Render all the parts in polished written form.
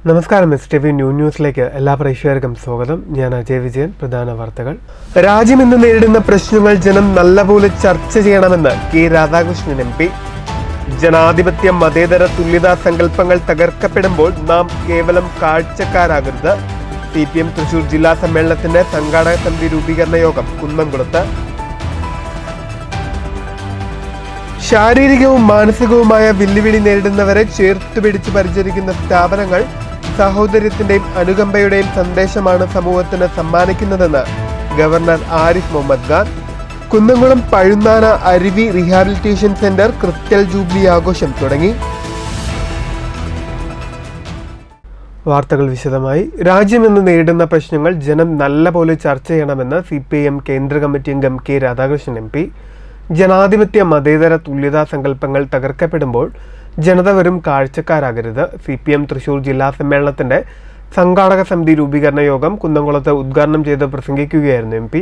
നമസ്കാരം. STV ന്യൂസിലേക്ക് എല്ലാ പ്രേക്ഷകർക്കും സ്വാഗതം. ഞാൻ അജയ് വിജയൻ. പ്രധാന വാർത്തകൾ. രാജ്യം ഇന്ന് നേരിടുന്ന പ്രശ്നങ്ങൾ ജനം നല്ലപോലെ ചർച്ച ചെയ്യണമെന്ന് കെ രാധാകൃഷ്ണൻ MP. ജനാധിപത്യ മതേതര തുല്യതാ സങ്കല്പങ്ങൾ തകർക്കപ്പെടുമ്പോൾ നാം കേവലം കാഴ്ചക്കാരാകരുത്. CPM തൃശൂർ ജില്ലാ സമ്മേളനത്തിന്റെ സംഘാടക സമിതി രൂപീകരണ യോഗം കുന്നംകുളത്ത്. ശാരീരികവും മാനസികവുമായ വെല്ലുവിളി നേരിടുന്നവരെ ചേർത്തുപിടിച്ച് പരിചരിക്കുന്ന സ്ഥാപനങ്ങൾ സഹോദര്യത്തിന്റെയും അനുകമ്പയുടെയും സന്ദേശമാണ് സമൂഹത്തിന് സമ്മാനിക്കുന്നതെന്ന് ഗവർണർ ആരിഫ് മുഹമ്മദ് ഖാൻ. കുന്നംകുളം പഴുന്നാന അരുവി റീഹാബിലിറ്റേഷൻ സെന്റർ ക്രിസ്റ്റൽ ജൂബിലി ആഘോഷം തുടങ്ങി. വാർത്തകൾ വിശദമായി. രാജ്യം ഇന്ന് നേരിടുന്ന പ്രശ്നങ്ങൾ ജനം നല്ലപോലെ ചർച്ച ചെയ്യണമെന്ന് CPIM കേന്ദ്ര കമ്മിറ്റി അംഗം കെ രാധാകൃഷ്ണൻ MP. ജനാധിപത്യ മതേതര തുല്യതാ സങ്കല്പങ്ങൾ തകർക്കപ്പെടുമ്പോൾ ജനത വെറും കാഴ്ചക്കാരാകരുത്. CPM തൃശൂർ ജില്ലാ സമ്മേളനത്തിന്റെ സംഘാടക സമിതി രൂപീകരണ യോഗം കുന്നംകുളത്ത് ഉദ്ഘാടനം ചെയ്ത് പ്രസംഗിക്കുകയായിരുന്നു MP.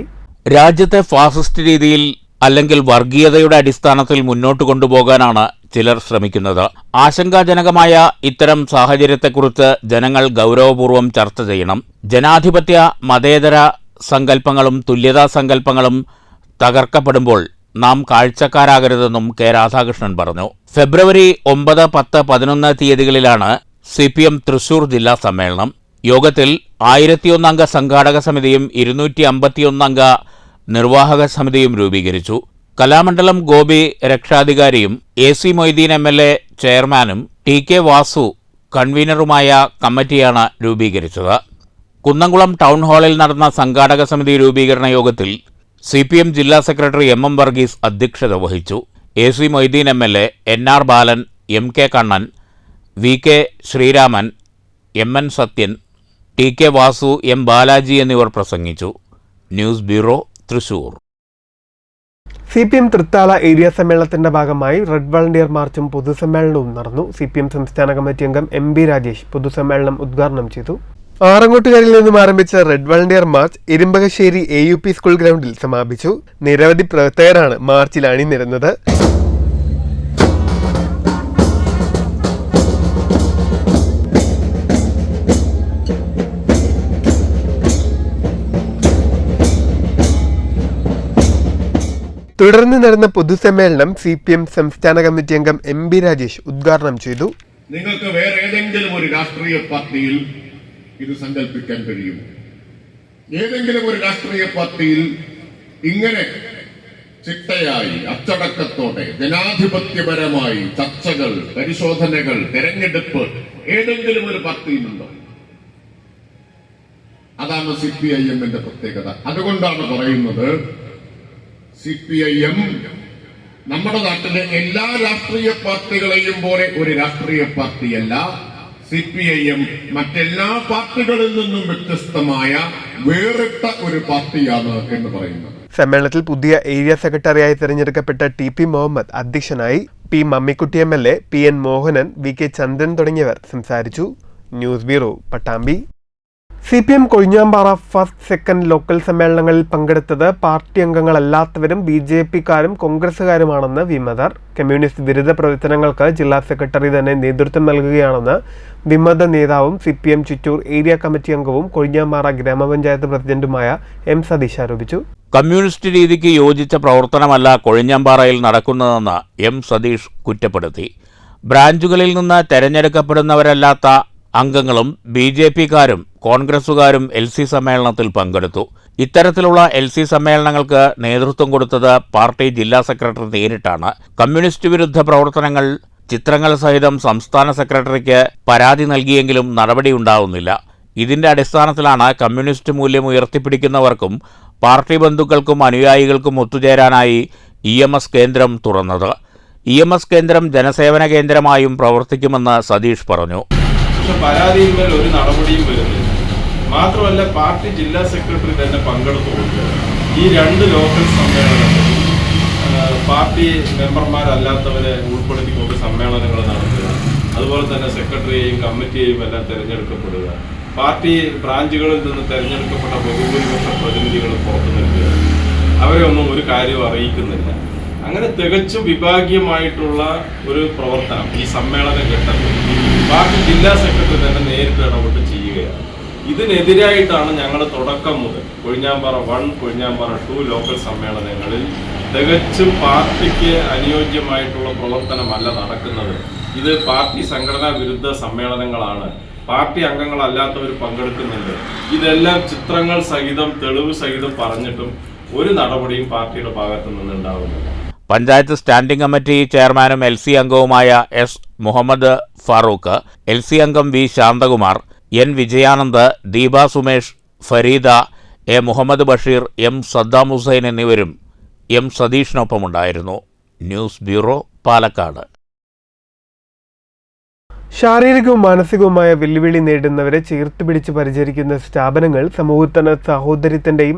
രാജ്യത്തെ ഫാസിസ്റ്റ് രീതിയിൽ അല്ലെങ്കിൽ വർഗീയതയുടെ അടിസ്ഥാനത്തിൽ മുന്നോട്ട് കൊണ്ടുപോകാനാണ് ചിലർ ശ്രമിക്കുന്നത്. ആശങ്കാജനകമായ ഇത്തരം സാഹചര്യത്തെക്കുറിച്ച് ജനങ്ങൾ ഗൗരവപൂർവ്വം ചർച്ച ചെയ്യണം. ജനാധിപത്യ മതേതര സങ്കല്പങ്ങളും തുല്യതാ സങ്കല്പങ്ങളും തകർക്കപ്പെടുമ്പോൾ നാം കാഴ്ചക്കാരാകരുതെന്നും കെ രാധാകൃഷ്ണൻ പറഞ്ഞു. ഫെബ്രുവരി 9, 10, 11 തീയതികളിലാണ് CPM തൃശൂർ ജില്ലാ സമ്മേളനം. യോഗത്തിൽ 1001 അംഗ സംഘാടക സമിതിയും 251 അംഗ നിർവാഹക സമിതിയും രൂപീകരിച്ചു. കലാമണ്ഡലം ഗോപി രക്ഷാധികാരിയും AC മൊയ്തീൻ MLA ചെയർമാനും TK വാസു കൺവീനറുമായ കമ്മിറ്റിയാണ് രൂപീകരിച്ചത്. കുന്നംകുളം ടൗൺ ഹാളിൽ നടന്ന സംഘാടക സമിതി രൂപീകരണ യോഗത്തിൽ CPM ജില്ലാ സെക്രട്ടറി MM വർഗീസ് അധ്യക്ഷത വഹിച്ചു. AC മൊയ്തീൻ MLA, NR ബാലൻ, MK Kannan, VK Sreeraman, MN Sathyan, TK Vasu, M Balaji എന്നിവർ പ്രസംഗിച്ചു. News bureau, Thrissur. CPM Thrithala area സമ്മേളനത്തിന്റെ ഭാഗമായി റെഡ് വളണ്ടിയർ മാർച്ചും പൊതുസമ്മേളനവും നടന്നു. CPM സംസ്ഥാന കമ്മിറ്റി അംഗം MB രാജേഷ് പൊതുസമ്മേളനം ഉദ്ഘാടനം ചെയ്തു. ആറങ്ങോട്ടുകാരിൽ നിന്നും ആരംഭിച്ച red volunteer March Irumbakassery AUP school ഗ്രൗണ്ടിൽ സമാപിച്ചു. നിരവധി പ്രവർത്തകരാണ് മാർച്ചിൽ അണിനിരന്നത്. തുടർന്ന് നടന്ന പൊതുസമ്മേളനം CPM സംസ്ഥാന കമ്മിറ്റി അംഗം MB രാജേഷ് ഉദ്ഘാടനം ചെയ്തു. നിങ്ങൾക്ക് വേറെ ഏതെങ്കിലും ഒരു രാഷ്ട്രീയ പാർട്ടിയിൽ ഇത് സങ്കല്പിക്കാൻ കഴിയും? ഏതെങ്കിലും ഒരു രാഷ്ട്രീയ പാർട്ടിയിൽ ഇങ്ങനെ ചിട്ടയായി അച്ചടക്കത്തോടെ ജനാധിപത്യപരമായി ചർച്ചകൾ, പരിശോധനകൾ, തെരഞ്ഞെടുപ്പ് ഏതെങ്കിലും ഒരു പാർട്ടിയിലുണ്ടോ? അതാണ് CPIM-ന്റെ പ്രത്യേകത. അതുകൊണ്ടാണ് പറയുന്നത് CPIM നമ്മുടെ നാട്ടിലെ എല്ലാ രാഷ്ട്രീയ പാർട്ടികളെയും പോലെ ഒരു രാഷ്ട്രീയ പാർട്ടിയല്ല. CPIM മറ്റെല്ലാ പാർട്ടികളിൽ നിന്നും വ്യത്യസ്തമായ വേറിട്ട ഒരു പാർട്ടിയാണ് എന്ന് പറയുന്നത്. സമ്മേളനത്തിൽ പുതിയ ഏരിയ സെക്രട്ടറിയായി തെരഞ്ഞെടുക്കപ്പെട്ട TP മുഹമ്മദ് അധ്യക്ഷനായി. P Mammikutty MLA, PN Mohanan, VK ചന്ദ്രൻ തുടങ്ങിയവർ സംസാരിച്ചു. News bureau, Pattambi. CPM Kozhinjampara first, second local സമ്മേളനങ്ങളിൽ പങ്കെടുത്തത് പാർട്ടി അംഗങ്ങളല്ലാത്തവരും BJP-ക്കാരും കോൺഗ്രസുകാരുമാണെന്ന് വിമതർ. കമ്മ്യൂണിസ്റ്റ് വിരുദ്ധ പ്രവർത്തനങ്ങൾക്ക് ജില്ലാ സെക്രട്ടറി തന്നെ നേതൃത്വം നൽകുകയാണെന്ന് വിമത നേതാവും CPM ചിറ്റൂർ ഏരിയ കമ്മിറ്റി അംഗവും കൊഴിഞ്ഞാമ്പാറ ഗ്രാമപഞ്ചായത്ത് പ്രസിഡന്റുമായ M സതീഷ് ആരോപിച്ചു. കമ്മ്യൂണിസ്റ്റ് രീതിക്ക് യോജിച്ച പ്രവർത്തനമല്ല കൊഴിഞ്ഞാമ്പാറയിൽ നടക്കുന്നതെന്ന് M സതീഷ് കുറ്റപ്പെടുത്തി. ബ്രാഞ്ചുകളിൽ നിന്ന് തെരഞ്ഞെടുക്കപ്പെടുന്നവരല്ലാത്ത അംഗങ്ങളും BJP-ക്കാരും കോൺഗ്രസുകാരും LC സമ്മേളനത്തിൽ പങ്കെടുത്തു. ഇത്തരത്തിലുള്ള LC സമ്മേളനങ്ങൾക്ക് നേതൃത്വം കൊടുത്തത് പാർട്ടി ജില്ലാ സെക്രട്ടറി നേരിട്ടാണ്. കമ്മ്യൂണിസ്റ്റ് വിരുദ്ധ പ്രവർത്തനങ്ങൾ ചിത്രങ്ങൾ സഹിതം സംസ്ഥാന സെക്രട്ടറിക്ക് പരാതി നൽകിയെങ്കിലും നടപടിയുണ്ടാവുന്നില്ല. ഇതിന്റെ അടിസ്ഥാനത്തിലാണ് കമ്മ്യൂണിസ്റ്റ് മൂല്യം ഉയർത്തിപ്പിടിക്കുന്നവർക്കും പാർട്ടി ബന്ധുക്കൾക്കും അനുയായികൾക്കും ഒത്തുചേരാനായി EMS കേന്ദ്രം തുറന്നത്. EMS കേന്ദ്രം ജനസേവന കേന്ദ്രമായും പ്രവർത്തിക്കുമെന്ന് സതീഷ് പറഞ്ഞു. പരാതിയിന്മേൽ ഒരു നടപടിയും വരുന്നില്ല. മാത്രമല്ല പാർട്ടി ജില്ലാ സെക്രട്ടറി തന്നെ പങ്കെടുത്തുകൊണ്ട് ഈ 2 ലോക്കൽ സമ്മേളനങ്ങളിൽ പാർട്ടി മെമ്പർമാരല്ലാത്തവരെ ഉൾപ്പെടുത്തിക്കൊണ്ട് സമ്മേളനങ്ങൾ നടത്തുക, അതുപോലെ തന്നെ സെക്രട്ടറിയെയും കമ്മിറ്റിയെയും എല്ലാം തിരഞ്ഞെടുക്കപ്പെടുക, പാർട്ടി ബ്രാഞ്ചുകളിൽ നിന്ന് തിരഞ്ഞെടുക്കപ്പെട്ട ബഹുഭൂരിപക്ഷ പ്രതിനിധികൾ പുറത്തു നിൽക്കുക, അവരെ ഒന്നും ഒരു കാര്യവും അറിയിക്കുന്നില്ല. അങ്ങനെ തികച്ചും വിഭാഗീയമായിട്ടുള്ള ഒരു പ്രവർത്തനം ഈ സമ്മേളന ഘട്ടത്തിൽ പാർട്ടി ജില്ലാ സെക്രട്ടറി തന്നെ നേരിട്ട് ഇടപെട്ട് ചെയ്യുകയാണ്. ഇതിനെതിരായിട്ടാണ് ഞങ്ങൾ തുടക്കം മുതൽ കൊഴിഞ്ഞാമ്പാറ 1, കൊഴിഞ്ഞാമ്പാറ 2 ലോക്കൽ സമ്മേളനങ്ങളിൽ തികച്ചും പാർട്ടിക്ക് അനുയോജ്യമായിട്ടുള്ള പ്രവർത്തനമല്ല നടക്കുന്നത്. ഇത് പാർട്ടി സംഘടനാ വിരുദ്ധ സമ്മേളനങ്ങളാണ്. പാർട്ടി അംഗങ്ങളല്ലാത്തവർ പങ്കെടുക്കുന്നുണ്ട്. ഇതെല്ലാം ചിത്രങ്ങൾ സഹിതം തെളിവ് സഹിതം പറഞ്ഞിട്ടും ഒരു നടപടിയും പാർട്ടിയുടെ ഭാഗത്തു നിന്നുണ്ടാവുന്നില്ല. പഞ്ചായത്ത് സ്റ്റാൻഡിംഗ് കമ്മിറ്റി ചെയർമാനും LC അംഗവുമായ എസ് മുഹമ്മദ് ഫാറൂഖ്, LC അംഗം V Shanthakumar, N Vijayanand, Deepa Sumesh, Fareeda, A Muhammad Basheer, M Saddam Hussain എന്നിവരും M സതീഷിനൊപ്പമുണ്ടായിരുന്നു. News bureau, Palakkad. ശാരീരികവും മാനസികവുമായ വെല്ലുവിളി നേരിടുന്നവരെ ചേർത്തുപിടിച്ച് പരിചരിക്കുന്ന സ്ഥാപനങ്ങൾ സമൂഹത്തിന് സാഹോദര്യത്തിൻ്റെയും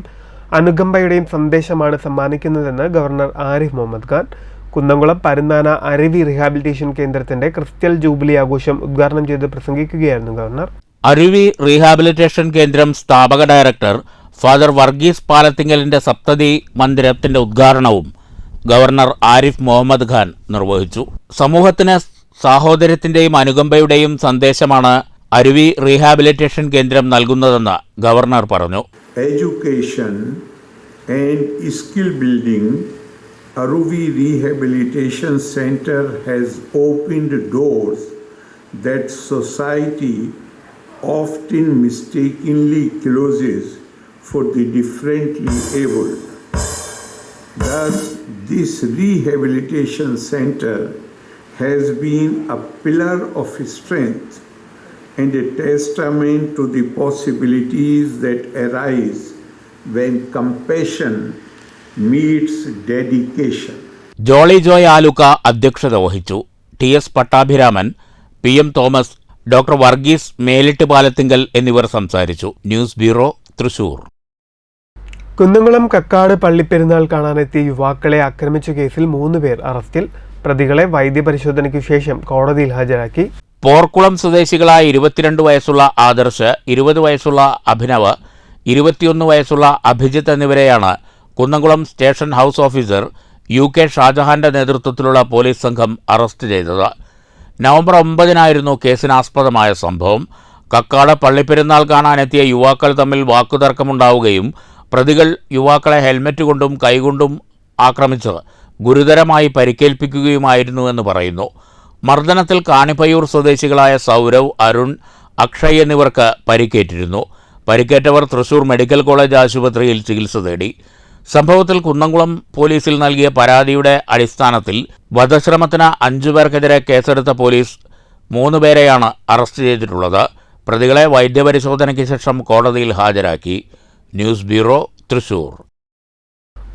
അനുകമ്പയുടെയും സന്ദേശമാണ് സമ്മാനിക്കുന്നതെന്ന് ഗവർണർ ആരിഫ് മുഹമ്മദ് ഖാൻ കുന്നംകുളം പരുന്നാന അരുവി റീഹാബിലിറ്റേഷൻ കേന്ദ്രത്തിന്റെ ക്രിസ്റ്റൽ ജൂബിലി ആഘോഷം ഉദ്ഘാടനം ചെയ്ത് പ്രസംഗിക്കുകയായിരുന്നു ഗവർണർ. അരുവി റീഹാബിലിറ്റേഷൻ കേന്ദ്രം സ്ഥാപക ഡയറക്ടർ ഫാദർ വർഗീസ് പാലത്തിങ്കലിന്റെ സപ്തതി മന്ദിരത്തിന്റെ ഉദ്ഘാടനവും ഗവർണർ ആരിഫ് മുഹമ്മദ് ഖാൻ നിർവഹിച്ചു. സമൂഹത്തിന് സാഹോദര്യത്തിന്റെയും അനുകമ്പയുടെയും സന്ദേശമാണ് അരുവി റീഹാബിലിറ്റേഷൻ കേന്ദ്രം നൽകുന്നതെന്ന് ഗവർണർ പറഞ്ഞു. Education and skill building, Aruvi Rehabilitation Center has opened doors that society often mistakenly closes for the differently abled. Thus, this rehabilitation center has been a pillar of strength and a testament to the possibilities that arise when compassion meets dedication. Jolly Joy Alukka അധ്യക്ഷത വഹിച്ചു. TS Pattabhiraman, PM Thomas, doctor Varghese Melittu Palathinkal എന്നിവർ സംസാരിച്ചു. News bureau, Thrissur. Kunnamkulam Kakkad പള്ളിപ്പെരുന്നാൾ കാണാനെത്തിയ യുവാക്കളെ ആക്രമിച്ച കേസിൽ 3 പേർ അറസ്റ്റിൽ. പ്രതികളെ വൈദ്യപരിശോധനയ്ക്കു ശേഷം കോടതിയിൽ ഹാജരാക്കി. പോർക്കുളം സ്വദേശികളായ 22 വയസ്സുള്ള ആദർശ്, 20 വയസ്സുള്ള അഭിനവ്, 21 വയസ്സുള്ള അഭിജിത്ത് എന്നിവരെയാണ് Kunnamkulam station house officer UK ഷാജഹാന്റെ നേതൃത്വത്തിലുള്ള പോലീസ് സംഘം അറസ്റ്റ് ചെയ്തത്. നവംബർ 9-നായിരുന്നു കേസിനാസ്പദമായ സംഭവം. കക്കാട് പള്ളിപ്പെരുന്നാൾ കാണാനെത്തിയ യുവാക്കൾ തമ്മിൽ വാക്കുതർക്കമുണ്ടാവുകയും പ്രതികൾ യുവാക്കളെ ഹെൽമറ്റ് കൊണ്ടും കൈകൊണ്ടും ആക്രമിച്ച് ഗുരുതരമായി പരിക്കേൽപ്പിക്കുകയുമായിരുന്നുവെന്ന് പറയുന്നു. മർദ്ദനത്തിൽ കാണിപ്പയ്യൂർ സ്വദേശികളായ സൗരവ്, അരുൺ, അക്ഷയ് എന്നിവർക്ക് പരിക്കേറ്റിരുന്നു. പരിക്കേറ്റവർ തൃശൂർ മെഡിക്കൽ കോളേജ് ആശുപത്രിയിൽ ചികിത്സ തേടി. സംഭവത്തിൽ കുന്നംകുളം പോലീസിൽ നൽകിയ പരാതിയുടെ അടിസ്ഥാനത്തിൽ വധശ്രമത്തിന് 5 പേർക്കെതിരെ കേസെടുത്ത പോലീസ് 3 പേരെയാണ് അറസ്റ്റ് ചെയ്തിട്ടുള്ളത്. പ്രതികളെ വൈദ്യപരിശോധനയ്ക്ക് ശേഷം കോടതിയിൽ ഹാജരാക്കി. News bureau, Thrissur.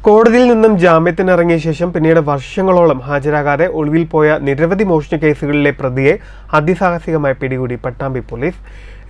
കോടതിയിൽ നിന്നും ജാമ്യത്തിനിറങ്ങിയ ശേഷം പിന്നീട് വർഷങ്ങളോളം ഹാജരാകാതെ ഒളിവിൽ പോയ നിരവധി മോഷണ കേസുകളിലെ പ്രതിയെ അതിസാഹസികമായി പിടികൂടി പട്ടാമ്പി പോലീസ്.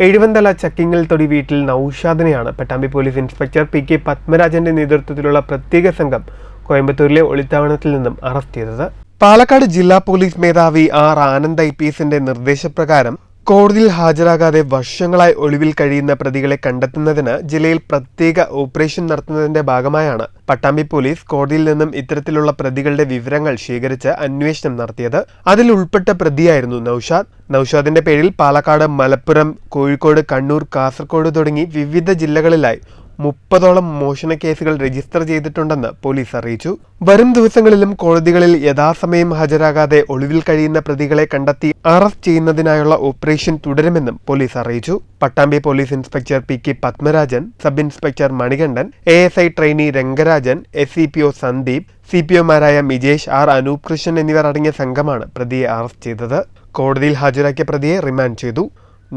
എഴുവന്തല ചക്കിങ്ങൽ തൊടി വീട്ടിൽ നൌഷാദിനെയാണ് പട്ടാമ്പി പോലീസ് ഇൻസ്പെക്ടർ PK പത്മരാജന്റെ നേതൃത്വത്തിലുള്ള പ്രത്യേക സംഘം കോയമ്പത്തൂരിലെ ഒളിത്താവളത്തിൽ നിന്നും അറസ്റ്റ് ചെയ്തത്. പാലക്കാട് ജില്ലാ പോലീസ് മേധാവി R ആനന്ദ് IPSന്റെ നിർദ്ദേശപ്രകാരം കോടതിയിൽ ഹാജരാകാതെ വർഷങ്ങളായി ഒളിവിൽ കഴിയുന്ന പ്രതികളെ കണ്ടെത്തുന്നതിന് ജില്ലയിൽ പ്രത്യേക ഓപ്പറേഷൻ നടത്തുന്നതിന്റെ ഭാഗമായാണ് പട്ടാമ്പി പോലീസ് കോടതിയിൽ നിന്നും ഇത്തരത്തിലുള്ള പ്രതികളുടെ വിവരങ്ങൾ ശേഖരിച്ച് അന്വേഷണം നടത്തിയത്. അതിൽ ഉൾപ്പെട്ട പ്രതിയായിരുന്നു നൌഷാദ്. നൌഷാദിന്റെ പേരിൽ പാലക്കാട്, മലപ്പുറം, കോഴിക്കോട്, കണ്ണൂർ, കാസർഗോഡ് തുടങ്ങി വിവിധ ജില്ലകളിലായി 30ഓളം മോഷണ കേസുകൾ രജിസ്റ്റർ ചെയ്തിട്ടുണ്ടെന്ന് പോലീസ് അറിയിച്ചു. വരും ദിവസങ്ങളിലും കോടതികളിൽ യഥാസമയം ഹാജരാകാതെ ഒളിവിൽ കഴിയുന്ന പ്രതികളെ കണ്ടെത്തി അറസ്റ്റ് ചെയ്യുന്നതിനായുള്ള ഓപ്പറേഷൻ തുടരുമെന്നും പോലീസ് അറിയിച്ചു. Pattambi police inspector PK Padmarajan, sub inspector Manikandan, ASI trainee Rangarajan, SCPO Sandeep, CPOമാരായ മിജേഷ്, R അനൂപ് കൃഷ്ണൻ എന്നിവർ അടങ്ങിയ സംഘമാണ് പ്രതിയെ അറസ്റ്റ് ചെയ്തത്. കോടതിയിൽ ഹാജരാക്കിയ പ്രതിയെ റിമാൻഡ് ചെയ്തു.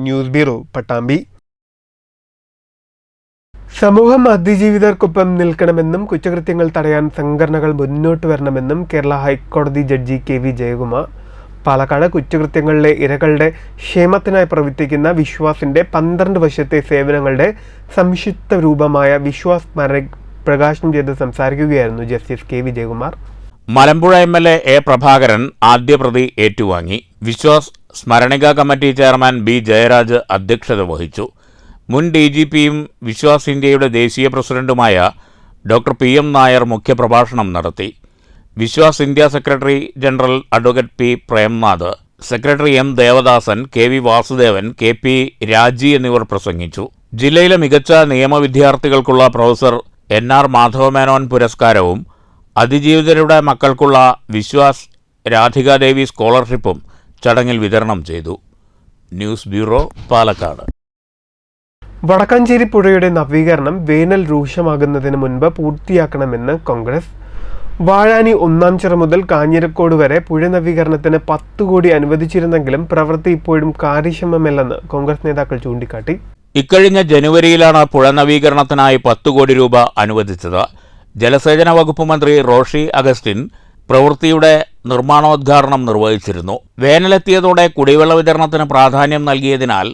News bureau, Pattambi. സമൂഹം അതിജീവിതർക്കൊപ്പം നിൽക്കണമെന്നും കുറ്റകൃത്യങ്ങൾ തടയാൻ സംഘടനകൾ മുന്നോട്ട് വരണമെന്നും കേരള ഹൈക്കോടതി ജഡ്ജി KV ജയകുമാർ. പാലക്കാട് കുറ്റകൃത്യങ്ങളിലെ ഇരകളുടെ ക്ഷേമത്തിനായി പ്രവർത്തിക്കുന്ന വിശ്വാസിന്റെ 12 വർഷത്തെ സേവനങ്ങളുടെ സംക്ഷിപ്ത രൂപമായ വിശ്വാസ് സ്മാരക പ്രകാശനം ചെയ്ത് സംസാരിക്കുകയായിരുന്നു justice KV Jayakumar. Malampuzha MLA A Prabhakaran ആദ്യ പ്രതി ഏറ്റുവാങ്ങി. വിശ്വാസ് സ്മരണിക കമ്മിറ്റി ചെയർമാൻ B ജയരാജ് അധ്യക്ഷത വഹിച്ചു. മുൻ DGPയും വിശ്വാസ് ഇന്ത്യയുടെ ദേശീയ പ്രസിഡന്റുമായ ഡോക്ടർ PM നായർ മുഖ്യപ്രഭാഷണം നടത്തി. Viswas India secretary general advocate P Premnath, secretary M Devadasan, K V Vasudevan, K P Raji എന്നിവർ പ്രസംഗിച്ചു. ജില്ലയിലെ മികച്ച നിയമവിദ്യാർത്ഥികൾക്കുള്ള പ്രൊഫസർ എൻ ആർ മാധവമേനോൻ പുരസ്കാരവും അതിജീവിതരുടെ മക്കൾക്കുള്ള വിശ്വാസ് രാധികാദേവി സ്കോളർഷിപ്പും ചടങ്ങിൽ വിതരണം ചെയ്തു. News bureau, Palakkad. വടക്കാഞ്ചേരി പുഴയുടെ നവീകരണം വേനൽ രൂക്ഷമാകുന്നതിന് മുൻപ് പൂർത്തിയാക്കണമെന്ന് കോൺഗ്രസ്. വാഴാനി ഒന്നാംചിറ മുതൽ കാഞ്ഞിരക്കോട് വരെ പുഴ നവീകരണത്തിന് 10 കോടി അനുവദിച്ചിരുന്നെങ്കിലും പ്രവൃത്തി ഇപ്പോഴും കാര്യക്ഷമമല്ലെന്ന് കോൺഗ്രസ് നേതാക്കൾ ചൂണ്ടിക്കാട്ടി. ഇക്കഴിഞ്ഞ ജനുവരിയിലാണ് പുഴ നവീകരണത്തിനായി 10 കോടി രൂപ അനുവദിച്ചത്. ജലസേചന വകുപ്പ് മന്ത്രി റോഷി അഗസ്റ്റിൻ പ്രവൃത്തിയുടെ നിർമ്മാണോദ്ഘാടനം നിർവഹിച്ചിരുന്നു. വേനലെത്തിയതോടെ കുടിവെള്ള വിതരണത്തിന് പ്രാധാന്യം നൽകിയതിനാൽ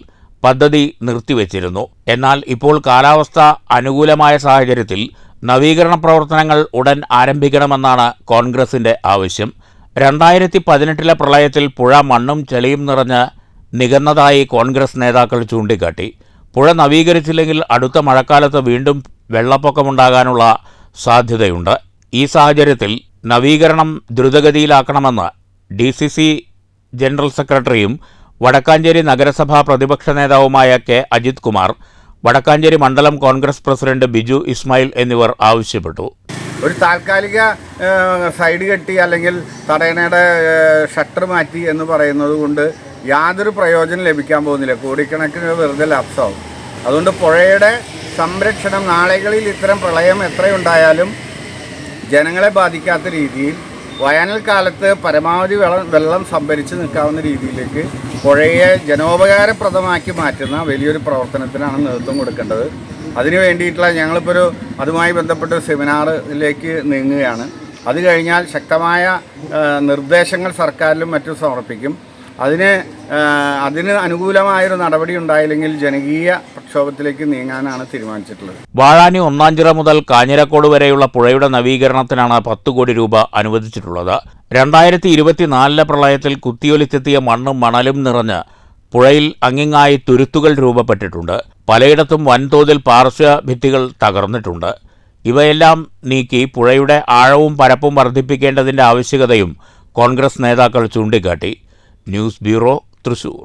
പദ്ധതി നിർത്തിവച്ചിരുന്നു. എന്നാൽ ഇപ്പോൾ കാലാവസ്ഥ അനുകൂലമായ സാഹചര്യത്തിൽ നവീകരണ പ്രവർത്തനങ്ങൾ ഉടൻ ആരംഭിക്കണമെന്നാണ് കോൺഗ്രസിന്റെ ആവശ്യം. 2018 പ്രളയത്തിൽ പുഴ മണ്ണും ചെളിയും നിറഞ്ഞ് നികന്നതായി കോൺഗ്രസ് നേതാക്കൾ ചൂണ്ടിക്കാട്ടി. പുഴ നവീകരിച്ചില്ലെങ്കിൽ അടുത്ത മഴക്കാലത്ത് വീണ്ടും വെള്ളപ്പൊക്കമുണ്ടാകാനുള്ള സാധ്യതയുണ്ട്. ഈ സാഹചര്യത്തിൽ നവീകരണം ദ്രുതഗതിയിലാക്കണമെന്ന് DCC ജനറൽ സെക്രട്ടറിയും വടക്കാഞ്ചേരി നഗരസഭാ പ്രതിപക്ഷ നേതാവുമായ കെ അജിത് കുമാർ, വടക്കാഞ്ചേരി മണ്ഡലം കോൺഗ്രസ് പ്രസിഡന്റ് ബിജു ഇസ്മായിൽ എന്നിവർ ആവശ്യപ്പെട്ടു. ഒരു താൽക്കാലിക സൈഡ് കെട്ടി അല്ലെങ്കിൽ തടയണയുടെ ഷട്ടർ മാറ്റി എന്ന് പറയുന്നത് കൊണ്ട് യാതൊരു പ്രയോജനം ലഭിക്കാൻ പോകുന്നില്ല. കോടിക്കണക്കിന് വെറുതെ ലാപ്സാവും. അതുകൊണ്ട് പുഴയുടെ സംരക്ഷണം, നാളുകളിൽ ഇത്തരം പ്രളയം എത്രയുണ്ടായാലും ജനങ്ങളെ ബാധിക്കാത്ത രീതിയിൽ വേനൽക്കാലത്ത് പരമാവധി വെള്ളം സംഭരിച്ച് നിൽക്കാവുന്ന രീതിയിലേക്ക് പുഴയെ ജനോപകാരപ്രദമാക്കി മാറ്റുന്ന വലിയൊരു പ്രവർത്തനത്തിനാണ് നേതൃത്വം കൊടുക്കേണ്ടത്. അതിനു വേണ്ടിയിട്ടുള്ള ഞങ്ങളിപ്പോൾ അതുമായി ബന്ധപ്പെട്ട സെമിനാറിലേക്ക് നീങ്ങുകയാണ്. അത് കഴിഞ്ഞാൽ ശക്തമായ നിർദ്ദേശങ്ങൾ സർക്കാരിലും മറ്റും സമർപ്പിക്കും. അതിന് അനുകൂലമായൊരു നടപടി ഉണ്ടായില്ലെങ്കിൽ ജനകീയ പ്രക്ഷോഭത്തിലേക്ക് നീങ്ങാനാണ് തീരുമാനിച്ചിട്ടുള്ളത്. വാഴാനി ഒന്നാംചിറ മുതൽ കാഞ്ഞിരക്കോട് വരെയുള്ള പുഴയുടെ നവീകരണത്തിനാണ് 10 കോടി രൂപ അനുവദിച്ചിട്ടുള്ളത്. 2024 പ്രളയത്തിൽ കുത്തിയൊലിച്ചെത്തിയ മണ്ണും മണലും നിറഞ്ഞ് പുഴയിൽ അങ്ങിങ്ങായി തുരുത്തുകൾ രൂപപ്പെട്ടിട്ടുണ്ട്. പലയിടത്തും വൻതോതിൽ പാർശ്വഭിത്തികൾ തകർന്നിട്ടുണ്ട്. ഇവയെല്ലാം നീക്കി പുഴയുടെ ആഴവും പരപ്പും വർദ്ധിപ്പിക്കേണ്ടതിന്റെ ആവശ്യകതയും കോൺഗ്രസ് നേതാക്കൾ ചൂണ്ടിക്കാട്ടി. News bureau, Thrissur.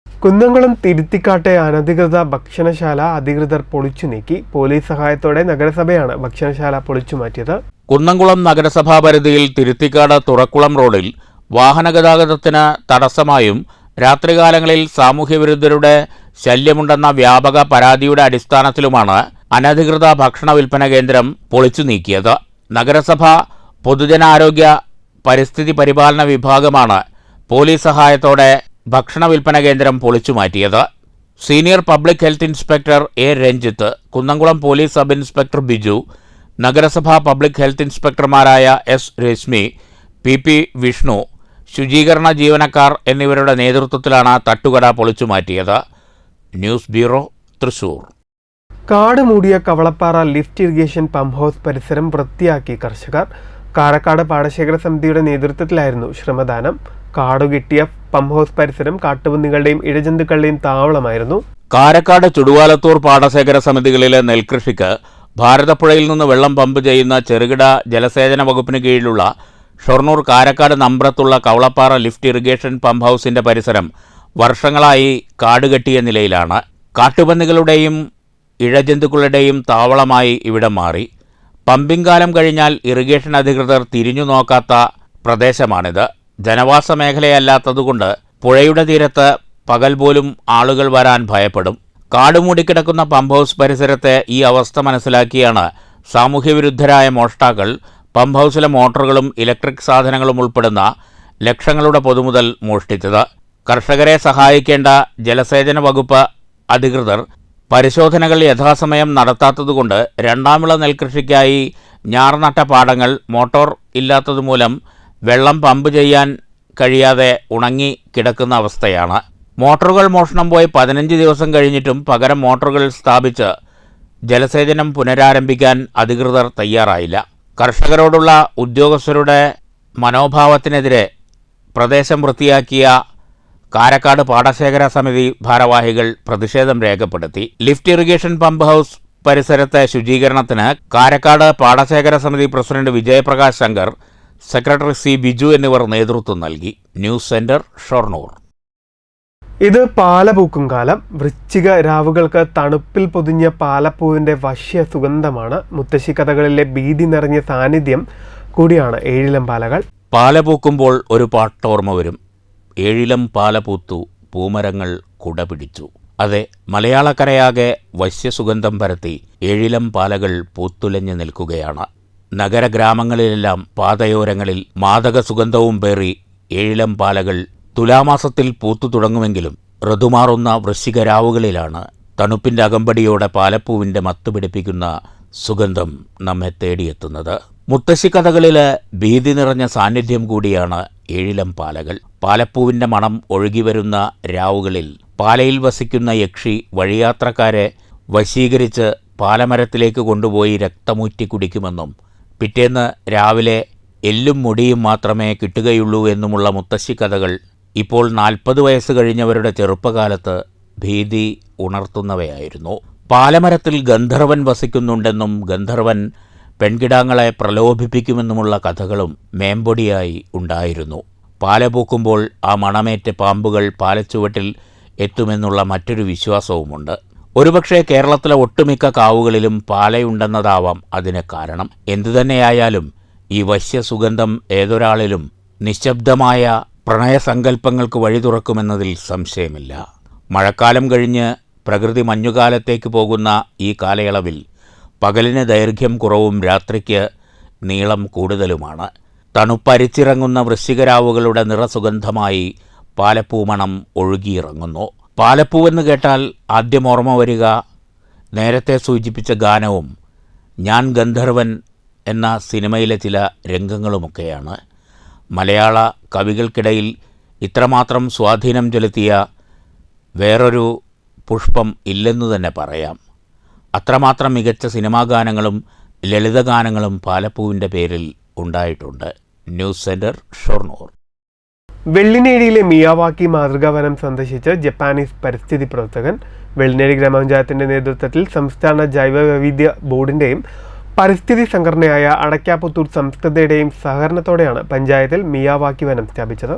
കുന്നംകുളം തിരുത്തിക്കാട്ടെ അനധികൃത ഭക്ഷണശാല അധികൃതർ പൊളിച്ചു നീക്കി. പോലീസ് സഹായത്തോടെ നഗരസഭയാണ് ഭക്ഷണശാല പൊളിച്ചു മാറ്റിയത്. കുന്നംകുളം നഗരസഭാ പരിധിയിൽ തിരുത്തിക്കാട് തുറക്കുളം റോഡിൽ വാഹനഗതാഗതത്തിന് തടസ്സമായും രാത്രികാലങ്ങളിൽ സാമൂഹ്യവിരുദ്ധരുടെ ശല്യമുണ്ടെന്ന വ്യാപക പരാതിയുടെ അടിസ്ഥാനത്തിലുമാണ് അനധികൃത ഭക്ഷണ വിൽപ്പന കേന്ദ്രം പൊളിച്ചു നീക്കിയത്. നഗരസഭ പൊതുജനാരോഗ്യ പരിസ്ഥിതി പരിപാലന വിഭാഗമാണ് പോലീസ് സഹായത്തോടെ ഭക്ഷണ വിൽപ്പന കേന്ദ്രം പൊളിച്ചുമാറ്റിയത്. Senior public health inspector A Ranjith, Kunnamkulam police sub inspector Biju, നഗരസഭാ പബ്ലിക് ഹെൽത്ത് ഇൻസ്പെക്ടർമാരായ എസ് രശ്മി, പി വിഷ്ണു, ശുചീകരണ ജീവനക്കാർ എന്നിവരുടെ നേതൃത്വത്തിലാണ് തട്ടുകട പൊളിച്ചുമാറ്റിയത്. News bureau, Thrissur. കാട് മൂടിയ Kavalappara lift irrigation pump house പരിസരം വൃത്തിയാക്കി കർഷകർ. കാരക്കാട് പാടശേഖര സമിതിയുടെ നേതൃത്വത്തിലായിരുന്നു ശ്രമദാനം. കാടുകെട്ടിയ പമ്പ് ഹൗസ് പരിസരം കാട്ടുപന്നികളുടെയും ഇഴജന്തുക്കളുടെയും താവളമായിരുന്നു. കാരക്കാട് ചുടുവാലത്തൂർ പാടശേഖര സമിതികളിലെ നെൽകൃഷിക്ക് ഭാരതപ്പുഴയിൽ നിന്ന് വെള്ളം പമ്പ് ചെയ്യുന്ന ചെറുകിട ജലസേചന വകുപ്പിന് കീഴിലുള്ള ഷൊർണൂർ കാരക്കാട് നമ്പ്രത്തുള്ള കവളപ്പാറ ലിഫ്റ്റ് ഇറിഗേഷൻ പമ്പ് ഹൗസിന്റെ പരിസരം വർഷങ്ങളായി കാടുകെട്ടിയ നിലയിലാണ്. കാട്ടുപന്നികളുടെയും ഇഴജന്തുക്കളുടെയും താവളമായി ഇവിടം മാറി. പമ്പിംഗ് കാലം കഴിഞ്ഞാൽ ഇറിഗേഷൻ അധികൃതർ തിരിഞ്ഞു നോക്കാത്ത പ്രദേശമാണിത്. ജനവാസ മേഖലയല്ലാത്തതുകൊണ്ട് പുഴയുടെ തീരത്ത് പകൽ പോലും ആളുകൾ വരാൻ ഭയപ്പെടും. കാടുമൂടിക്കിടക്കുന്ന പമ്പ് ഹൗസ് പരിസരത്തെ ഈ അവസ്ഥ മനസ്സിലാക്കിയാണ് സാമൂഹ്യവിരുദ്ധരായ മോഷ്ടാക്കൾ പമ്പ് ഹൗസിലെ മോട്ടോറുകളും ഇലക്ട്രിക് സാധനങ്ങളും ഉൾപ്പെടുന്ന ലക്ഷങ്ങളുടെ പൊതുമുതൽ മോഷ്ടിച്ചത്. കർഷകരെ സഹായിക്കേണ്ട ജലസേചന വകുപ്പ് അധികൃതർ പരിശോധനകൾ യഥാസമയം നടത്താത്തതുകൊണ്ട് രണ്ടാം വിള നെൽകൃഷിക്കായി ഞാർനട്ട പാടങ്ങൾ മോട്ടോർ ഇല്ലാത്തതുമൂലം വെള്ളം പമ്പ് ചെയ്യാൻ കഴിയാതെ ഉണങ്ങി കിടക്കുന്ന അവസ്ഥയാണ്. മോട്ടോറുകൾ മോഷണം പോയി 15 ദിവസം കഴിഞ്ഞിട്ടും പകരം മോട്ടോറുകൾ സ്ഥാപിച്ച് ജലസേചനം പുനരാരംഭിക്കാൻ അധികൃതർ തയ്യാറായില്ല. കർഷകരോടുള്ള ഉദ്യോഗസ്ഥരുടെ മനോഭാവത്തിനെതിരെ പ്രദേശം വൃത്തിയാക്കിയ കാരക്കാട് പാടശേഖര സമിതി ഭാരവാഹികൾ പ്രതിഷേധം രേഖപ്പെടുത്തി. ലിഫ്റ്റ് ഇറിഗേഷൻ പമ്പ് ഹൗസ് പരിസരത്തെ ശുചീകരണത്തിന് കാരക്കാട് പാടശേഖര സമിതി president Vijayaprakash Shankar, secretary C Biju എന്നിവർ നേതൃത്വം നൽകി. News centre, Shoranur. ഇത് പാലപൂക്കും കാലം. വൃശ്ചിക രാവുകൾക്ക് തണുപ്പിൽ പൊതിഞ്ഞ പാലപ്പൂവിൻ്റെ വശ്യ സുഗന്ധമാണ്. മുത്തശ്ശി കഥകളിലെ ഭീതി നിറഞ്ഞ സാന്നിധ്യം കൂടിയാണ് ഏഴിലം പാലകൾ. പാല പൂക്കുമ്പോൾ ഒരു പാട്ടോർമ്മ വരും. ഏഴിലം പാല പൂത്തു, പൂമരങ്ങൾ കുട പിടിച്ചു. അതെ, മലയാളക്കരയാകെ വശ്യസുഗന്ധം പരത്തി ഏഴിലം പാലകൾ പൂത്തുലഞ്ഞു നിൽക്കുകയാണ്. നഗരഗ്രാമങ്ങളിലെല്ലാം പാതയോരങ്ങളിൽ മാദക സുഗന്ധവും പേറി ഏഴിലം പാലകൾ തുലാമാസത്തിൽ പൂത്തു തുടങ്ങുമെങ്കിലും ഋതുമാറുന്ന വൃശ്ചികരാവുകളിലാണ് തണുപ്പിൻ്റെ അകമ്പടിയോടെ പാലപ്പൂവിൻ്റെ മത്തുപിടിപ്പിക്കുന്ന സുഗന്ധം നമ്മെ തേടിയെത്തുന്നത്. മുത്തശ്ശിക്കഥകളിലെ ഭീതി നിറഞ്ഞ സാന്നിധ്യം കൂടിയാണ് ഏഴിലം പാലകൾ. പാലപ്പൂവിൻ്റെ മണം ഒഴുകിവരുന്ന രാവുകളിൽ പാലയിൽ വസിക്കുന്ന യക്ഷി വഴിയാത്രക്കാരെ വശീകരിച്ച് പാലമരത്തിലേക്ക് കൊണ്ടുപോയി രക്തമൂറ്റി കുടിക്കുമെന്നും പിറ്റേന്ന് രാവിലെ എല്ലും മുടിയും മാത്രമേ കിട്ടുകയുള്ളൂ എന്നുമുള്ള മുത്തശ്ശിക്കഥകൾ ഇപ്പോൾ 40 വയസ്സ് കഴിഞ്ഞവരുടെ ചെറുപ്പകാലത്ത് ഭീതി ഉണർത്തുന്നവയായിരുന്നു. പാലമരത്തിൽ ഗന്ധർവൻ വസിക്കുന്നുണ്ടെന്നും ഗന്ധർവൻ പെൺകിടാങ്ങളെ പ്രലോഭിപ്പിക്കുമെന്നുമുള്ള കഥകളും മേമ്പൊടിയായി ഉണ്ടായിരുന്നു. പാല പൂക്കുമ്പോൾ ആ മണമേറ്റ് പാമ്പുകൾ പാലച്ചുവട്ടിൽ എത്തുമെന്നുള്ള മറ്റൊരു വിശ്വാസവുമുണ്ട്. ഒരുപക്ഷെ കേരളത്തിലെ ഒട്ടുമിക്ക കാവുകളിലും പാലയുണ്ടെന്നതാവാം അതിന് കാരണം. എന്തുതന്നെയായാലും ഈ വശ്യസുഗന്ധം ഏതൊരാളിലും നിശബ്ദമായ പ്രണയസങ്കല്പങ്ങൾക്ക് വഴി തുറക്കുമെന്നതിൽ സംശയമില്ല. മഴക്കാലം കഴിഞ്ഞ് പ്രകൃതി മഞ്ഞുകാലത്തേക്ക് പോകുന്ന ഈ കാലയളവിൽ പകലിന് ദൈർഘ്യം കുറവും രാത്രിക്ക് നീളം കൂടുതലുമാണ്. തണുപ്പരിച്ചിറങ്ങുന്ന വൃശ്ചികരാവുകളുടെ നിറസുഗന്ധമായി പാലപ്പൂമണം ഒഴുകിയിറങ്ങുന്നു. പാലപ്പൂവെന്ന് കേട്ടാൽ ആദ്യം ഓർമ്മ വരിക നേരത്തെ സൂചിപ്പിച്ച ഗാനവും ഞാൻ ഗന്ധർവൻ എന്ന സിനിമയിലെ ചില രംഗങ്ങളുമൊക്കെയാണ്. മലയാള കവികൾക്കിടയിൽ ഇത്രമാത്രം സ്വാധീനം ചെലുത്തിയ വേറൊരു പുഷ്പം ഇല്ലെന്നു തന്നെ പറയാം. അത്രമാത്രം മികച്ച സിനിമാ ഗാനങ്ങളും ലളിതഗാനങ്ങളും പാലപ്പൂവിൻ്റെ പേരിൽ ഉണ്ടായിട്ടുണ്ട്. News centre, Shoranur. വെള്ളിനേഴിയിലെ മിയാവാക്കി മാതൃകാവനം സന്ദർശിച്ച് ജപ്പാനീസ് പരിസ്ഥിതി പ്രവർത്തകൻ. വെള്ളിനേഴി ഗ്രാമപഞ്ചായത്തിന്റെ നേതൃത്വത്തിൽ സംസ്ഥാന ജൈവവൈവിധ്യ ബോർഡിന്റെയും പരിസ്ഥിതി സംഘടനയായ അടയ്ക്കാപുത്തൂർ സംസ്കൃതയുടെയും സഹകരണത്തോടെയാണ് പഞ്ചായത്തിൽ മിയാവാക്കി വനം സ്ഥാപിച്ചത്.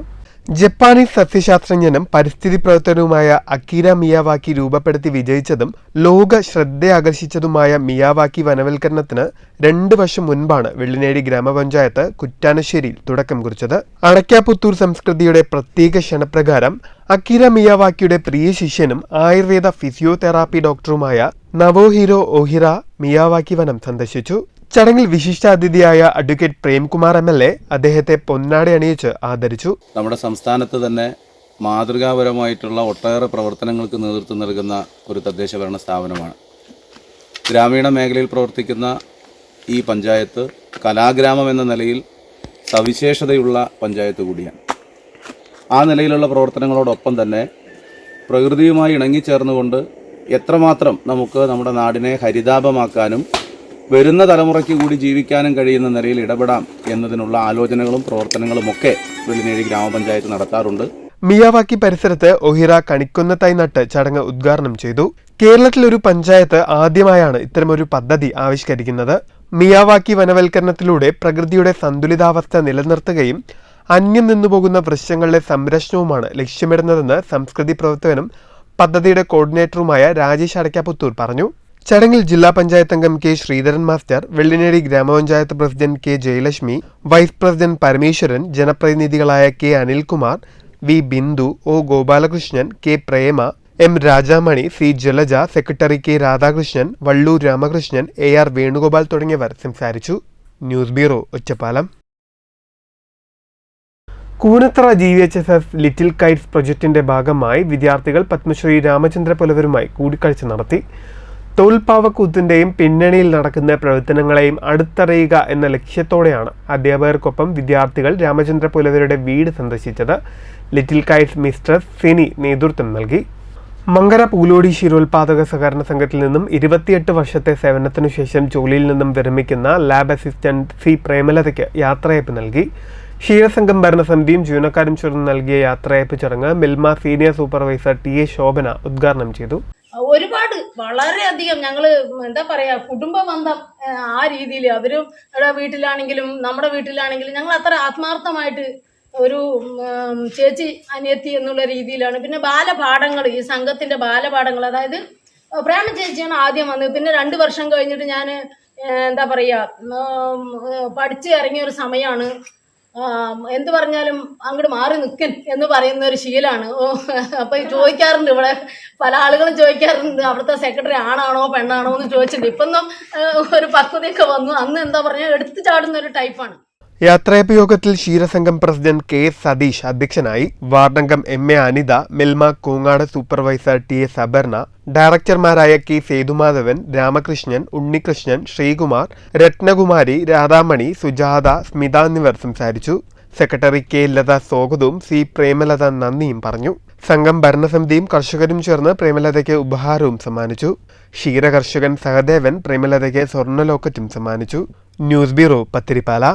ജപ്പാനീസ് സസ്യശാസ്ത്രജ്ഞനും പരിസ്ഥിതി പ്രവർത്തകനുമായ അക്കീര മിയാവാക്കി രൂപപ്പെടുത്തി വിജയിച്ചതും ലോക ശ്രദ്ധയാകർഷിച്ചതുമായ മിയാവാക്കി വനവൽക്കരണത്തിന് 2 വർഷം മുൻപാണ് വെള്ളിനേഴി ഗ്രാമപഞ്ചായത്ത് കുറ്റാനശ്ശേരിയിൽ തുടക്കം കുറിച്ചത്. അടയ്ക്കാപുത്തൂർ സംസ്കൃതിയുടെ പ്രത്യേക ക്ഷണപ്രകാരം അക്കീര മിയാവാക്കിയുടെ പ്രിയ ശിഷ്യനും ആയുർവേദ ഫിസിയോതെറാപ്പി ഡോക്ടറുമായ നവോഹിരോ ഓഹിറ മിയാവാക്കി വനം സന്ദർശിച്ചു. ചടങ്ങിൽ വിശിഷ്ടാതിഥിയായ അഡ്വക്കേറ്റ് പ്രേംകുമാർ MLA അദ്ദേഹത്തെ പൊന്നാട അണിയിച്ച് ആദരിച്ചു. നമ്മുടെ സംസ്ഥാനത്ത് തന്നെ മാതൃകാപരമായിട്ടുള്ള ഒട്ടേറെ പ്രവർത്തനങ്ങൾക്ക് നേതൃത്വം നൽകുന്ന ഒരു തദ്ദേശഭരണ സ്ഥാപനമാണ്. ഗ്രാമീണ മേഖലയിൽ പ്രവർത്തിക്കുന്ന ഈ പഞ്ചായത്ത് കലാഗ്രാമം എന്ന നിലയിൽ സവിശേഷതയുള്ള പഞ്ചായത്ത് കൂടിയാണ്. ആ നിലയിലുള്ള പ്രവർത്തനങ്ങളോടൊപ്പം തന്നെ പ്രകൃതിയുമായി ഇണങ്ങിച്ചേർന്നുകൊണ്ട് എത്രമാത്രം നമുക്ക് നമ്മുടെ നാടിനെ ഹരിതാപമാക്കാനും വരുന്ന തലമുറയ്ക്ക് കൂടി ജീവിക്കാനും കഴിയുന്ന നിലയിൽ ഇടപെടാം എന്നതിനുള്ള ആലോചനകളും പ്രവർത്തനങ്ങളുമൊക്കെ വെള്ളിനേഴി ഗ്രാമപഞ്ചായത്ത് നടത്താറുണ്ട്. മിയാവാക്കി പരിസരത്ത് ഒഹിറ കണിക്കൊന്നത്തായി നട്ട് ചടങ്ങ് ഉദ്ഘാടനം ചെയ്തു. കേരളത്തിലൊരു പഞ്ചായത്ത് ആദ്യമായാണ് ഇത്തരമൊരു പദ്ധതി ആവിഷ്കരിക്കുന്നത്. മിയാവാക്കി വനവൽക്കരണത്തിലൂടെ പ്രകൃതിയുടെ സന്തുലിതാവസ്ഥ നിലനിർത്തുകയും അന്യം നിന്നുപോകുന്ന വൃക്ഷങ്ങളുടെ സംരക്ഷണവുമാണ് ലക്ഷ്യമിടുന്നതെന്ന് സംസ്കൃതി പ്രവർത്തകനും പദ്ധതിയുടെ കോർഡിനേറ്ററുമായ രാജേഷ് അടയ്ക്കാപുത്തൂർ പറഞ്ഞു. ചടങ്ങിൽ ജില്ലാ പഞ്ചായത്ത് അംഗം K Sreedharan master, Vellinezhi grama panchayat president K Jayalakshmi, vice president Parameswaran, ജനപ്രതിനിധികളായ K Anilkumar, V Bindu, O Gopalakrishnan, K Prema, M Rajamani, C Jalaja, secretary K Radhakrishnan, Valloor Ramakrishnan, AR Venugopal തുടങ്ങിയവർ സംസാരിച്ചു. News bureau, Ottapalam. Koonathara GVHSS little kites പ്രൊജക്ടിന്റെ ഭാഗമായി വിദ്യാർത്ഥികൾ പത്മശ്രീ രാമചന്ദ്ര പുലവരുമായി കൂടിക്കാഴ്ച നടത്തി. തോൽപ്പാവക്കൂത്തിന്റെയും പിന്നണിയിൽ നടക്കുന്ന പ്രവർത്തനങ്ങളെയും അടുത്തറിയുക എന്ന ലക്ഷ്യത്തോടെയാണ് അധ്യാപകർക്കൊപ്പം വിദ്യാർത്ഥികൾ രാമചന്ദ്ര പുലവരുടെ വീട് സന്ദർശിച്ചത്. ലിറ്റിൽ കൈറ്റ്സ് മിസ്ട്രസ് സിനി നേതൃത്വം നൽകി. മങ്കര പൂലോടി ക്ഷീരോത്പാദക സഹകരണ സംഘത്തിൽ നിന്നും 28 വർഷത്തെ സേവനത്തിനു ശേഷം ജോലിയിൽ നിന്നും വിരമിക്കുന്ന ലാബ് അസിസ്റ്റന്റ് സി പ്രേമലതയ്ക്ക് യാത്രയയപ്പ് നൽകി. ക്ഷീരസംഘം ഭരണസമിതിയും ജീവനക്കാരും ചേർന്ന് നൽകിയ യാത്രയയപ്പ് ചടങ്ങ് Milma senior supervisor TA Shobhana ഉദ്ഘാടനം ചെയ്തു. ഒരുപാട് വളരെയധികം ഞങ്ങൾ എന്താ പറയുക കുടുംബ ബന്ധം ആ രീതിയിൽ അവരും വീട്ടിലാണെങ്കിലും നമ്മുടെ വീട്ടിലാണെങ്കിലും ഞങ്ങൾ അത്ര ആത്മാർത്ഥമായിട്ട് ഒരു ചേച്ചി അനിയത്തി എന്നുള്ള രീതിയിലാണ്. പിന്നെ ബാലപാഠങ്ങൾ, ഈ സംഘത്തിൻ്റെ ബാലപാഠങ്ങൾ, അതായത് പ്രേമ ചേച്ചിയാണ് ആദ്യം വന്നത്. പിന്നെ 2 വർഷം കഴിഞ്ഞിട്ട് ഞാൻ എന്താ പറയുക പഠിച്ച് ഇറങ്ങിയ ഒരു സമയമാണ്. എന്ത് പറഞ്ഞാലും അങ്ങോട്ട് മാറി നിൽക്കൻ എന്ന് പറയുന്ന ഒരു ശീലമാണ്. അപ്പോൾ ചോദിക്കാറുണ്ട്, ഇവിടെ പല ആളുകളും ചോദിക്കാറുണ്ട് അവിടുത്തെ സെക്രട്ടറി ആണാണോ പെണ്ണാണോ എന്ന് ചോദിച്ചിട്ടുണ്ട്. ഇപ്പൊന്നും ഒരു പക്വതയൊക്കെ വന്നു. അന്ന് എന്താ പറഞ്ഞാൽ എടുത്തു ചാടുന്ന ഒരു ടൈപ്പാണ്. യാത്രയപ്പ് യോഗത്തിൽ ക്ഷീരസംഘം പ്രസിഡന്റ് കെ സതീഷ് അധ്യക്ഷനായി. വാർഡംഗം MA Anitha, Milma Koongad supervisor TS Aparna, ഡയറക്ടർമാരായ K സേതുമാധവൻ, രാമകൃഷ്ണൻ, ഉണ്ണികൃഷ്ണൻ, ശ്രീകുമാർ, രത്നകുമാരി, രാധാമണി, സുജാത, സ്മിത എന്നിവർ സംസാരിച്ചു. സെക്രട്ടറി K ലത സ്വാഗതവും C പ്രേമലത നന്ദിയും പറഞ്ഞു. സംഘം ഭരണസമിതിയും കർഷകരും ചേർന്ന് പ്രേമലതയ്ക്ക് ഉപഹാരവും സമ്മാനിച്ചു. ക്ഷീരകർഷകൻ സഹദേവൻ പ്രേമലതയ്ക്ക് സ്വർണ്ണലോക്കറ്റും സമ്മാനിച്ചു. News bureau, Pathirippala.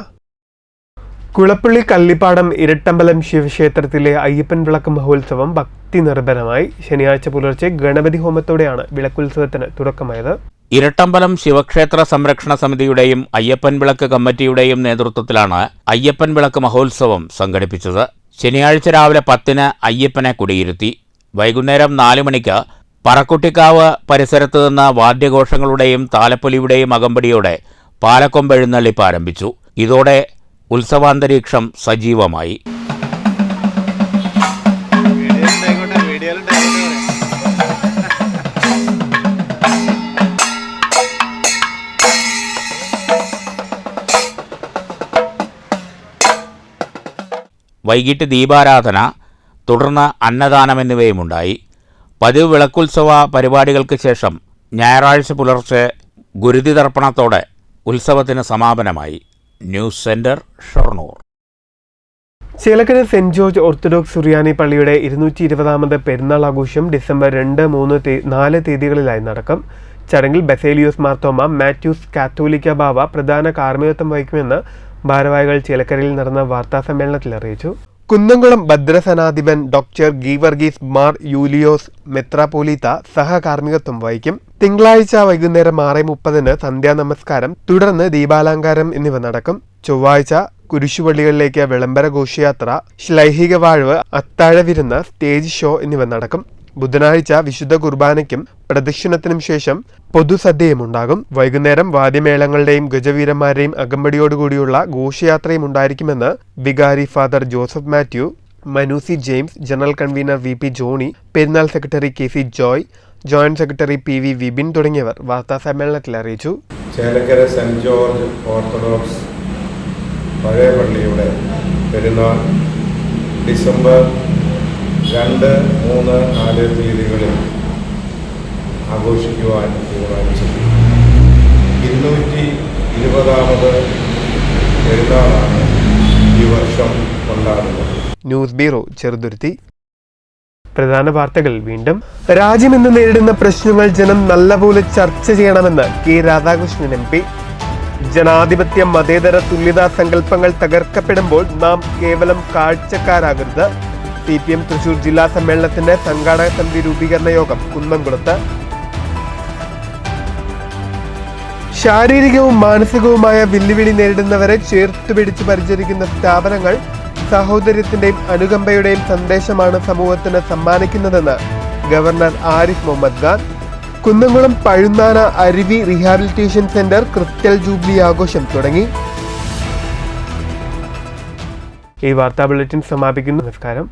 കുളപ്പള്ളി കള്ളിപ്പാടം ഇരട്ടമ്പലം ശിവക്ഷേത്രത്തിലെ അയ്യപ്പൻ വിളക്ക് മഹോത്സവം ഭക്തി നിർഭരമായി. ശനിയാഴ്ച പുലർച്ചെ ഗണപതി ഹോമത്തോടെയാണ് വിളക്കുത്സവത്തിന് തുടക്കമായത്. ഇരട്ടമ്പലം ശിവക്ഷേത്ര സംരക്ഷണ സമിതിയുടെയും അയ്യപ്പൻ വിളക്ക് കമ്മിറ്റിയുടെയും നേതൃത്വത്തിലാണ് അയ്യപ്പൻ വിളക്ക് മഹോത്സവം സംഘടിപ്പിച്ചത്. ശനിയാഴ്ച രാവിലെ 10-ന് അയ്യപ്പനെ കുടിയിരുത്തി. വൈകുന്നേരം 4 മണിക്ക് പറക്കുട്ടിക്കാവ് പരിസരത്ത് നിന്ന് വാദ്യഘോഷങ്ങളുടെയും താലപ്പൊലിയുടെയും അകമ്പടിയോടെ പാലക്കൊമ്പെഴുന്നള്ളിപ്പ് ആരംഭിച്ചു. ഇതോടെ ഉത്സവാന്തരീക്ഷം സജീവമായി. വൈകിട്ട് ദീപാരാധന, തുടർന്ന് അന്നദാനം എന്നിവയുമുണ്ടായി. പതിവ് വിളക്കുത്സവ പരിപാടികൾക്ക് ശേഷം ഞായറാഴ്ച പുലർച്ചെ ഗുരുതി തർപ്പണത്തോടെ ഉത്സവത്തിന് സമാപനമായി. News centre, Shoranur. Chelakkara saint George orthodox സുറിയാനി പള്ളിയുടെ 220ാമത് പെരുന്നാൾ ആഘോഷം ഡിസംബർ 2, 3, 4 തീയതികളിലായി നടക്കും. ചടങ്ങിൽ ബസേലിയോസ് മാർത്തോമ മാത്യൂസ് കാത്തോലിക്ക ബാവ പ്രധാന കാർമ്മികത്വം വഹിക്കുമെന്ന് ഭാരവാഹികൾ ചേലക്കരയിൽ നടന്ന വാർത്താസമ്മേളനത്തിൽ അറിയിച്ചു. കുന്നംകുളം ഭദ്രസനാധിപൻ ഡോക്ടർ ഗീവർഗീസ് മാർ യൂലിയോസ് മെത്രാപോലീത്ത സഹകാർമ്മികത്വം വഹിക്കും. തിങ്കളാഴ്ച വൈകുന്നേരം 6:30-ന് സന്ധ്യാനമസ്കാരം, തുടർന്ന് ദീപാലങ്കാരം എന്നിവ നടക്കും. ചൊവ്വാഴ്ച കുരിശുപള്ളികളിലേക്ക് വിളംബര ഘോഷയാത്ര, ശ്ലൈഹിക വാഴ്വ്, അത്താഴവിരുന്ന്, സ്റ്റേജ് ഷോ എന്നിവ നടക്കും. ബുധനാഴ്ച വിശുദ്ധ കുർബാനയ്ക്കും പ്രദക്ഷിണത്തിനും ശേഷം പൊതുസദ്യയുമുണ്ടാകും. വൈകുന്നേരം വാദ്യമേളങ്ങളുടെയും ഗജവീരന്മാരെയും അകമ്പടിയോടുകൂടിയുള്ള ഘോഷയാത്രയും ഉണ്ടായിരിക്കുമെന്ന് വികാരി father Joseph Mathew, Manusi James, general convener VP Johny, പെരുന്നാൾ secretary KC Joy, joint secretary PV Vipin തുടങ്ങിയവർ വാർത്താസമ്മേളനത്തിൽ അറിയിച്ചു. ചേലക്കര സെന്റ് ജോർജ് ഓർത്തഡോക്സ് പഴയ പള്ളിയുടെ പെരുന്നാൾ ഡിസംബർ 2, 3, 4 തീയതികളിൽ ആഘോഷിക്കുവാൻ തീരുമാനിച്ചു. 220ാമത് പെരുന്നാളാണ് ഈ വർഷം കൊണ്ടാടുന്നത്. News bureau, Cheruthuruthy. പ്രധാന വാർത്തകൾ വീണ്ടും. രാജ്യം ഇന്ന് നേരിടുന്ന പ്രശ്നങ്ങൾ ജനം നല്ലപോലെ ചർച്ച ചെയ്യണമെന്ന് K രാധാകൃഷ്ണൻ MP. ജനാധിപത്യ മതേതര തുല്യതാ സങ്കല്പങ്ങൾ തകർക്കപ്പെടുമ്പോൾ നാം കേവലം കാഴ്ചക്കാരാകരുത്. CPM തൃശൂർ ജില്ലാ സമ്മേളനത്തിന്റെ സംഘാടക സമിതി രൂപീകരണ യോഗം കുന്നംകുളത്ത്. ശാരീരികവും മാനസികവുമായ വെല്ലുവിളി നേരിടുന്നവരെ ചേർത്തുപിടിച്ച് പരിചരിക്കുന്ന സ്ഥാപനങ്ങൾ സഹോദര്യത്തിന്റെയും അനുകമ്പയുടെയും സന്ദേശമാണ് സമൂഹത്തിന് സമ്മാനിക്കുന്നതെന്ന് ഗവർണർ ആരിഫ് മുഹമ്മദ് ഖാൻ. കുന്നംകുളം പഴുന്നാന അരുവി റീഹാബിലിറ്റേഷൻ സെന്റർ ക്രിസ്റ്റൽ ജൂബിലി ആഘോഷം തുടങ്ങി. ഈ വാർത്താ ബുള്ളറ്റിൻ സമാപിക്കുന്നു. നമസ്കാരം.